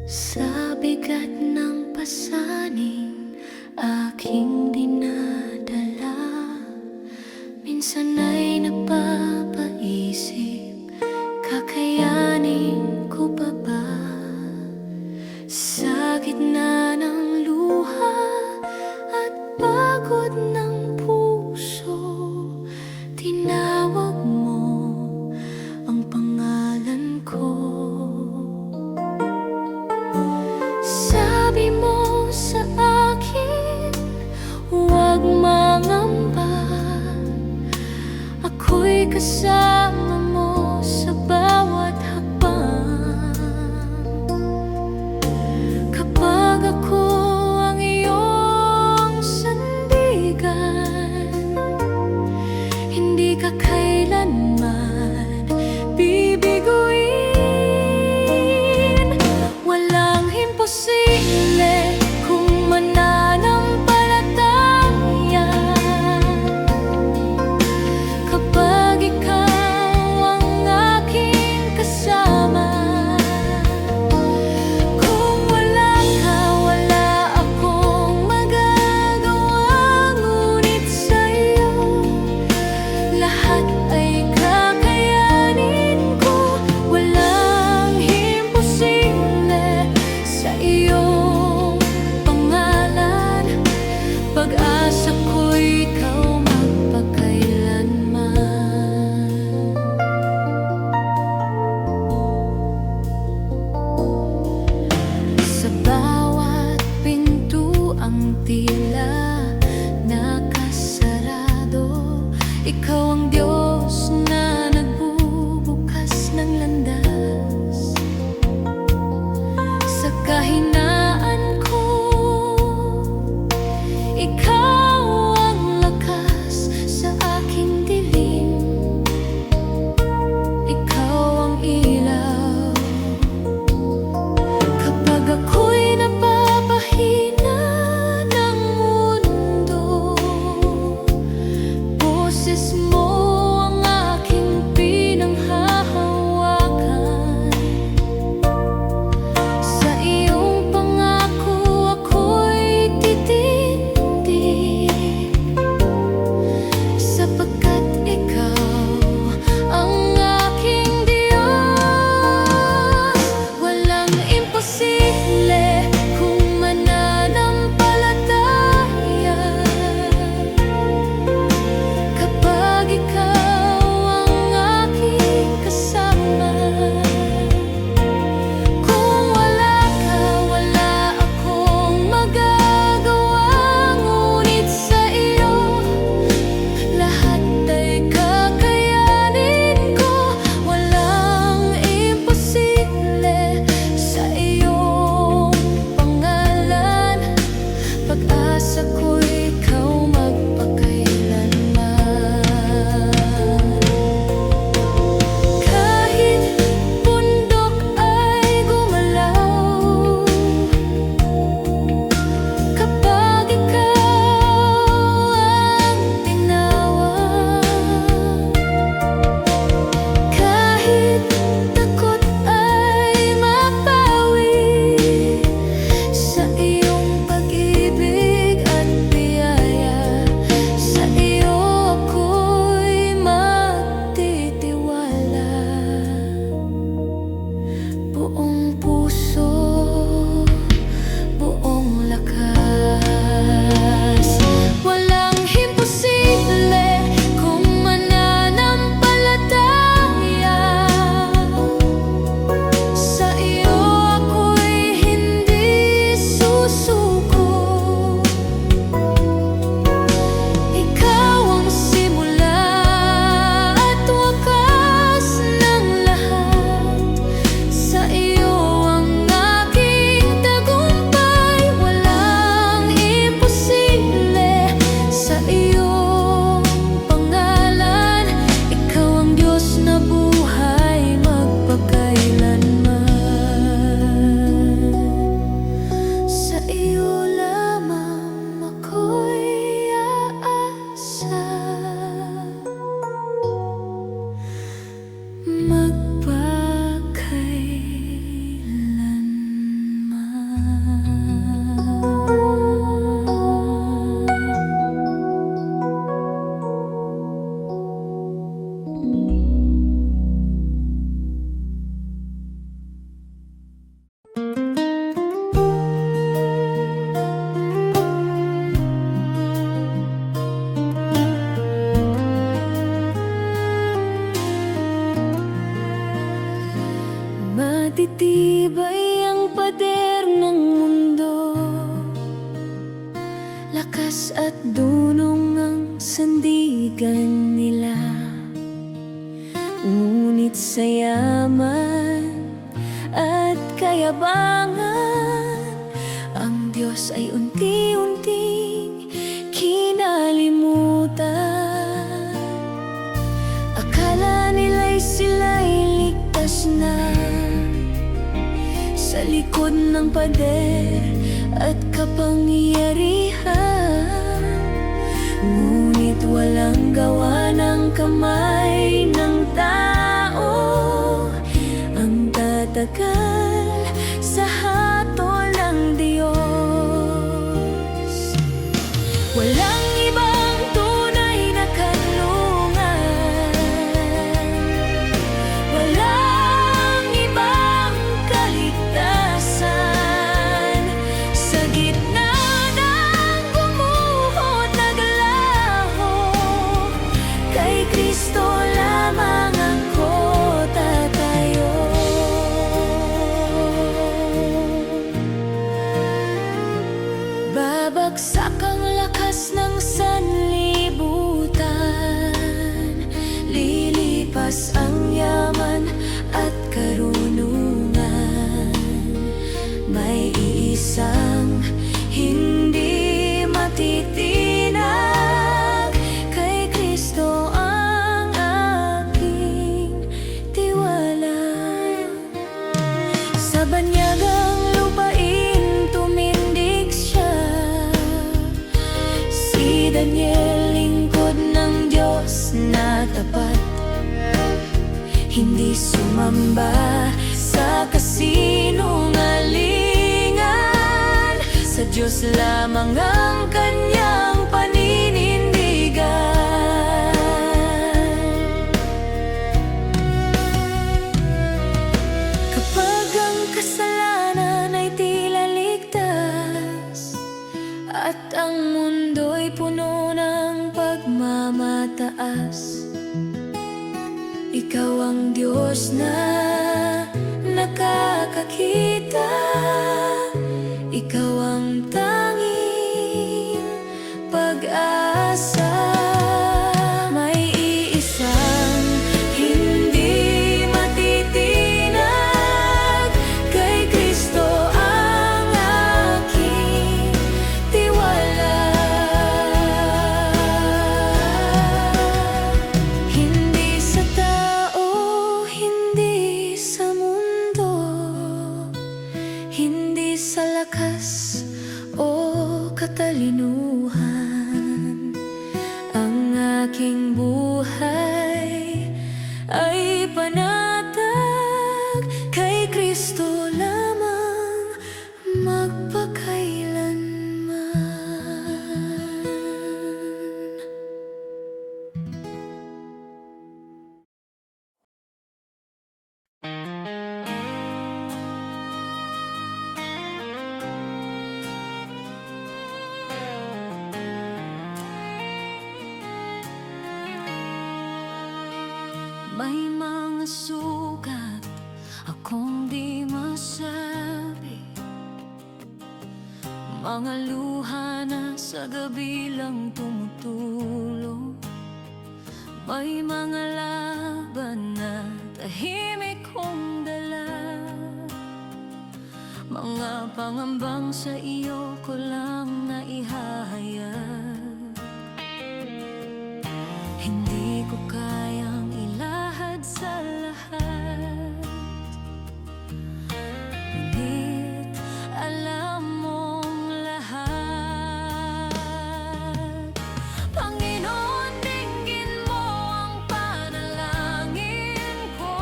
Sa bigat ng pasaning aking dinadala, minsan ay napapaisip, kakayanin ko pa ba? Sa gitna ng luha at pagod ng puso, tinawag mo ang pangalan ko. Sabi mo sa akin, huwag mangamba. Ako'y kasama mo sa bawat hakbang. Kapag ako ang iyong sandigan, hindi ka kailanman ang Diyos na nagbubukas ng landas sa kahinaan ko. Ikaw ang lakas sa aking dilim, ikaw ang ilaw kapag ako'y napapahina ng mundo. Boses mo ang aking pinanghahawakan, sa iyong pangako ako'y titindig, sapagkat ikaw ang aking Diyos. Walang imposible kung mananampalataya, kapag ikaw ang aking kasama. Kung wala ka, wala akong magagawa, ngunit sa iyo lahat ay kakayanin ko. Walang imposible sa iyong pangalan, pag-asa ko ikaw magpakailanman. Kahit bundok ay gumalaw, kapag ikaw ang tinawag, kahit takot ay mapawi sa iyong pag-ibig at biyaya. Sa iyo ako'y magtitiwala, buong puso, buong lakas. Walang imposible kung mananampalataya, sa iyo ako'y hindi susuko. Ikaw ang simula at wakas ng lahat, sa iyo ang aking tagumpay. Walang imposible sa iyong pangalan, ikaw ang Diyos na buhay magpakailanman. Sa iyo lamang ako'y aasa, matitibay ang pader ng mundo, lakas at dunong ang sandigan nila. Ngunit sa yaman at kayabangan, ang Diyos ay unti-unting kinalimutan. Akala nila'y sila'y ligtas na sa likod ng pader at kapangyarihan, ngunit walang gawa ng kamay ng tao ang tatagal sa hatol ng Diyos. Walang ibang tunay na kanlungan, walang ibang kaligtasan, sa gitna ng gumuhot na galaho, kay Kristo wakas ang yaman at karunungan. May iisang hindi matitinag, kay Kristo ang aking tiwala. Sa banyagang lupain tumindig siya, si Daniel lingkod ng Diyos na tapat, hindi sumamba sa kasinungalingan. Sa Diyos lamang ang kanyang paninindigan. Kapag ang kasalanan ay tila ligtas, at ang mundo'y puno ng pagmamataas, ikaw ang Diyos na nakakakita, ikaw ang tanging pag-asa. May iisang hindi matitinag, kay Kristo ang aking tiwala. Hindi sa tao, hindi sa mundo, hindi sa lakas o katalinuhan, ang aking buhay ay panatag, kay Kristo lamang magpakailanman. May mga sugat akong di masabi, mga luha na sa gabi lang tumutulong. May mga laban na tahimik kong dala, mga pangambang sa iyo ko lang naihahayag. Hindi ko kayang ilahad sa lahat, ngunit alam mong lahat. Panginoon, dinggin mo ang panalangin ko,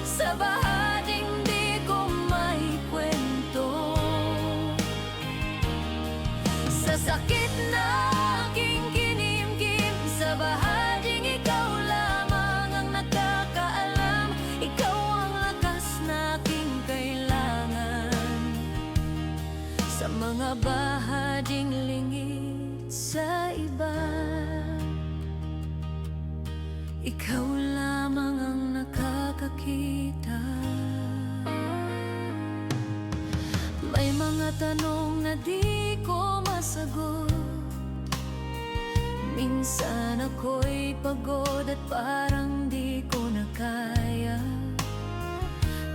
sa bahaging di ko maikwento, sa sakit na aking kinimkim, sa bahaging ikaw lamang ang nakakaalam. Ikaw ang lakas na aking kailangan, sa mga bahaging lingid sa iba. Ikaw lamang ang nakakakita. May mga tanong na di ko masagot, minsan ako'y pagod at parang di ko na kaya,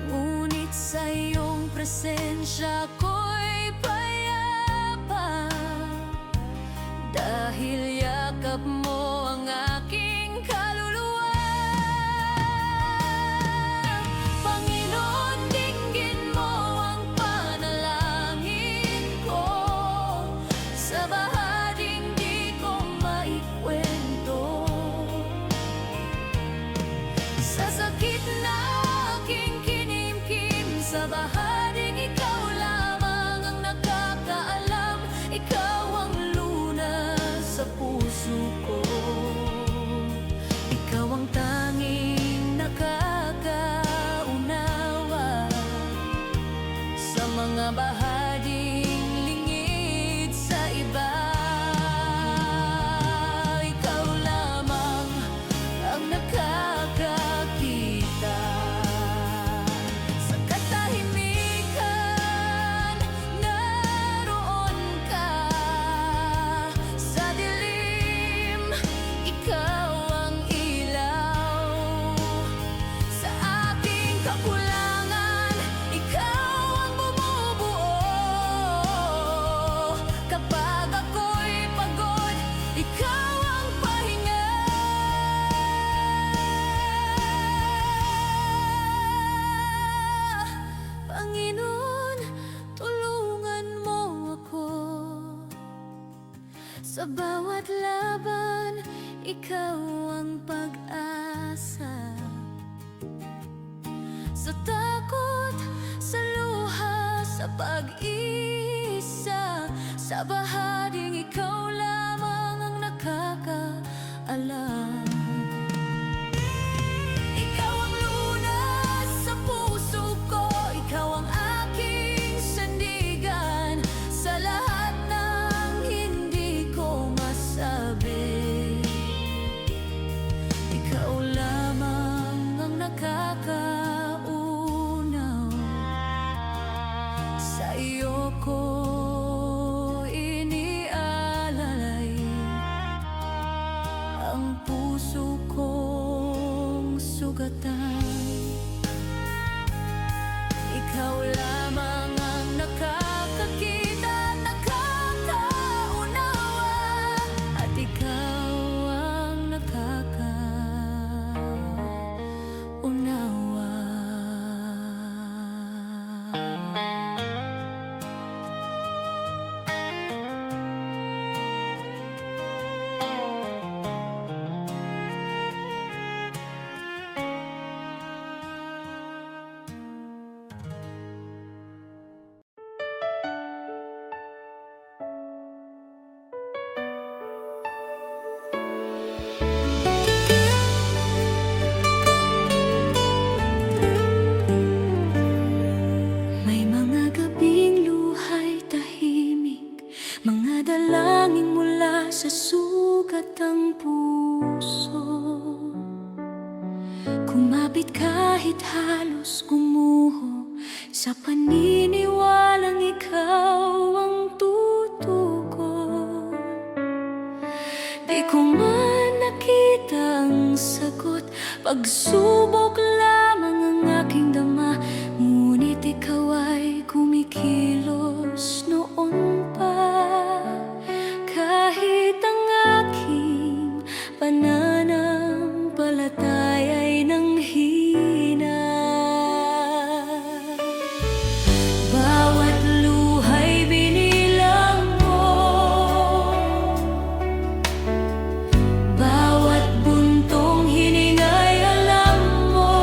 ngunit sa iyong presensya ako'y payapa, dahil yakap mo ang aking kaluluwa. Panginoon, dinggin mo ang panalangin ko, sa bahaging di ko maikwento, sa sakit na aking kinimkim, sa bahaging ikaw lamang ang nakakaalam. Ikaw ang lunas sa puso ko, ikaw ang tanging nakakaunawa, sa mga bahaging lingid sa iba. Ikaw lamang ang nakakakita, sa katahimikan Sa bawat laban, ikaw ang pag-asa. Sa takot, sa luha, sa pag-isa, sa bahaging ikaw lamang ang nakakaalam. Ikaw ang lunas sa puso ko, ikaw ang aking sandigan sa lahat ng hindi ko masabi. Ikaw lamang ang nakakaunaw, sa iyo ko inialalay ang puso kong sugatan. Ikaw lamang ang nakakakita, nakakaunawa, at ikaw ang nakakaunawa. May mga gabing luhay tahimik, mga dalangin mula sa sugat ng puso. Kumapit kahit halos gumuho, sa paniniwalang ikaw ang tutugon. Di ko man nakita ang sagot, pagsubok lamang ang aking dama, ngunit ikaw ay kumikilos noon pa. Kahit ang aking pananampalataya ay nanghina, bawat luhay binilang mo, bawat buntong hiningay alam mo.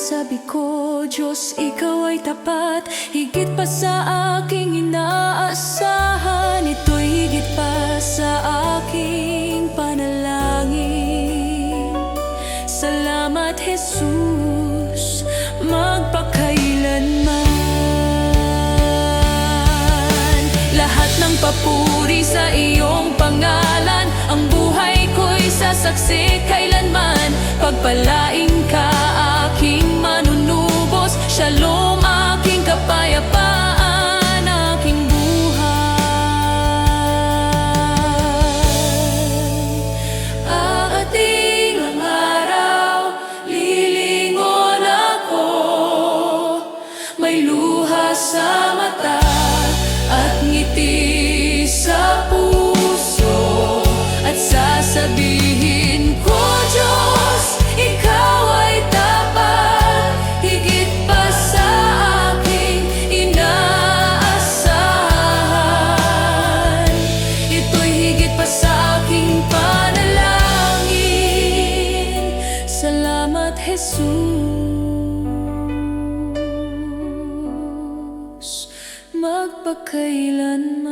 sabi ko, Diyos, Ikaw ay tapat, higit pa sa aking inaasahan. Ito'y higit pa sa aking panalangin. Salamat, Jesus, magpakailanman. Lahat ng papuri sa iyong pangalan, ang buhay ko'y sasaksi kailanman. Pagpalain ka, aking manunubos, Shalom, aking kapayapaan, aking buhay. Aating ang araw, lilingon ako, may luha sa mata at ngiti sa puso, at sasabihin ko, Diyos, Ikaw ay tapat, higit pa sa aking inaasahan. Ito'y higit pa sa aking panalangin. Salamat, Jesus, magpakailanman.